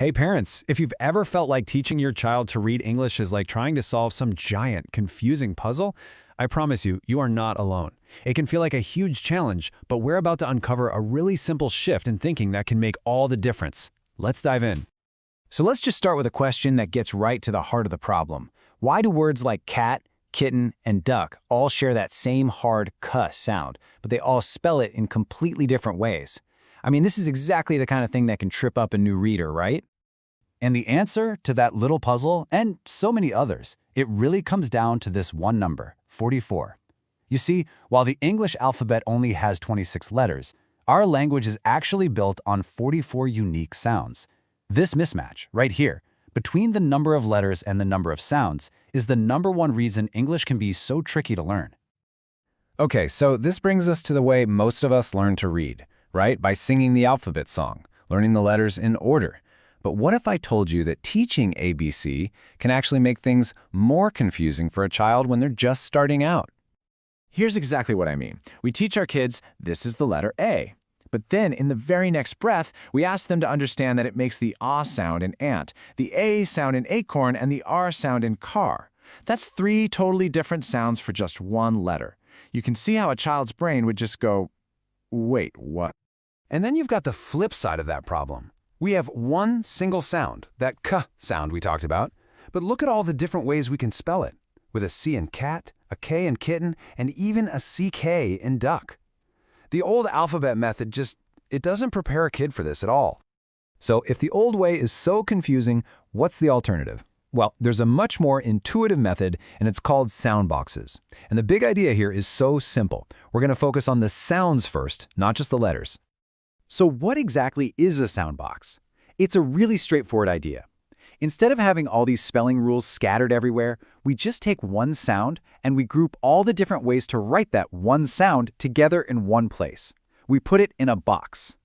Hey parents, if you've ever felt like teaching your child to read English is like trying to solve some giant, confusing puzzle, I promise you, you are not alone. It can feel like a huge challenge, but we're about to uncover a really simple shift in thinking that can make all the difference. Let's dive in. So let's just start with a question that gets right to the heart of the problem. Why do words like cat, kitten, and duck all share that same hard "k" sound, but they all spell it in completely different ways? I mean, this is exactly the kind of thing that can trip up a new reader, right? And the answer to that little puzzle, and so many others, it really comes down to this one number, 44. You see, while the English alphabet only has 26 letters, our language is actually built on 44 unique sounds. This mismatch, right here, between the number of letters and the number of sounds, is the #1 reason English can be so tricky to learn. Okay, so this brings us to the way most of us learn to read, right? By singing the alphabet song, learning the letters in order. But what if I told you that teaching ABC can actually make things more confusing for a child when they're just starting out? Here's exactly what I mean. We teach our kids this is the letter A. But then in the very next breath, we ask them to understand that it makes the ah sound in ant, the A sound in acorn, and the R sound in car. That's 3 totally different sounds for just one letter. You can see how a child's brain would just go, wait, what? And then you've got the flip side of that problem. We have one single sound, that k sound we talked about, but look at all the different ways we can spell it, with a C in cat, a K in kitten, and even a CK in duck. The old alphabet method it doesn't prepare a kid for this at all. So if the old way is so confusing, what's the alternative? Well, there's a much more intuitive method, and it's called sound boxes. And the big idea here is so simple. We're going to focus on the sounds first, not just the letters. So what exactly is a sound box? It's a really straightforward idea. Instead of having all these spelling rules scattered everywhere, we just take one sound and we group all the different ways to write that one sound together in one place. We put it in a box.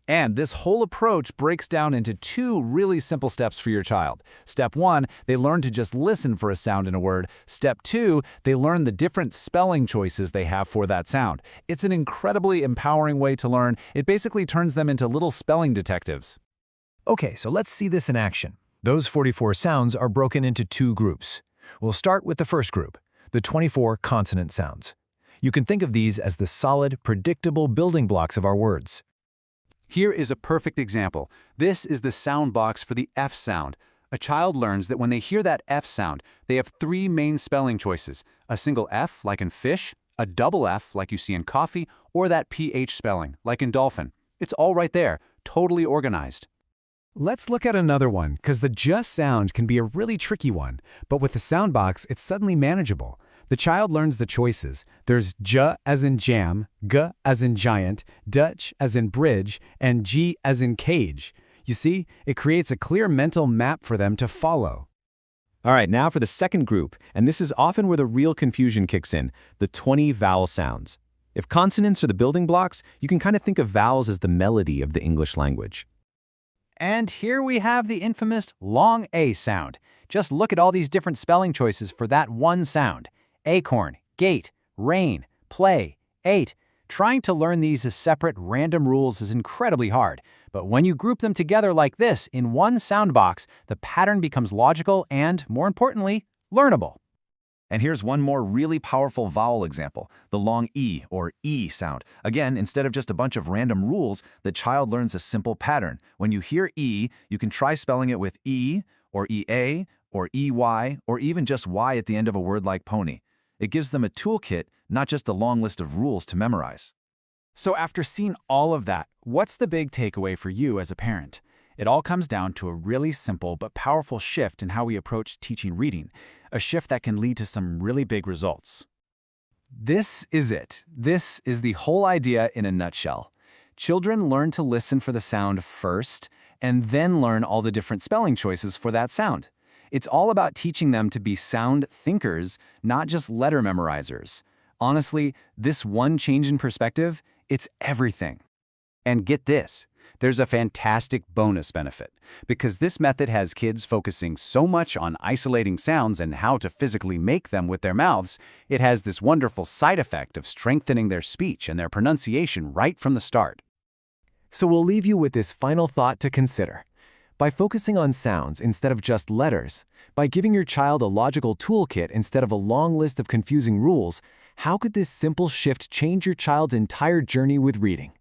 And this whole approach breaks down into 2 really simple steps for your child. Step 1, they learn to just listen for a sound in a word. Step 2, they learn the different spelling choices they have for that sound. It's an incredibly empowering way to learn. It basically turns them into little spelling detectives. Okay, so let's see this in action. Those 44 sounds are broken into 2 groups. We'll start with the first group, the 24 consonant sounds. You can think of these as the solid, predictable building blocks of our words. Here is a perfect example. This is the sound box for the F sound. A child learns that when they hear that F sound, they have 3 main spelling choices: a single F, like in fish, a double F, like you see in coffee, or that PH spelling, like in dolphin. It's all right there, totally organized. Let's look at another one, because the just sound can be a really tricky one, but with the sound box, it's suddenly manageable. The child learns the choices. There's J as in jam, G as in giant, Dutch as in bridge, and G as in cage. You see, it creates a clear mental map for them to follow. All right, now for the second group, and this is often where the real confusion kicks in, the 20 vowel sounds. If consonants are the building blocks, you can kind of think of vowels as the melody of the English language. And here we have the infamous long A sound. Just look at all these different spelling choices for that one sound. Acorn, gate, rain, play, ate. Trying to learn these as separate random rules is incredibly hard, but when you group them together like this in one sound box, the pattern becomes logical and, more importantly, learnable. And here's one more really powerful vowel example, the long E or E sound. Again, instead of just a bunch of random rules, the child learns a simple pattern. When you hear E, you can try spelling it with E, or EA, or EY, or even just Y at the end of a word like pony. It gives them a toolkit, not just a long list of rules to memorize. So after seeing all of that, what's the big takeaway for you as a parent? It all comes down to a really simple but powerful shift in how we approach teaching reading, a shift that can lead to some really big results. This is it. This is the whole idea in a nutshell. Children learn to listen for the sound first, and then learn all the different spelling choices for that sound. It's all about teaching them to be sound thinkers, not just letter memorizers. Honestly, this one change in perspective, it's everything. And get this, there's a fantastic bonus benefit, because this method has kids focusing so much on isolating sounds and how to physically make them with their mouths, it has this wonderful side effect of strengthening their speech and their pronunciation right from the start. So we'll leave you with this final thought to consider. By focusing on sounds instead of just letters, by giving your child a logical toolkit instead of a long list of confusing rules, how could this simple shift change your child's entire journey with reading?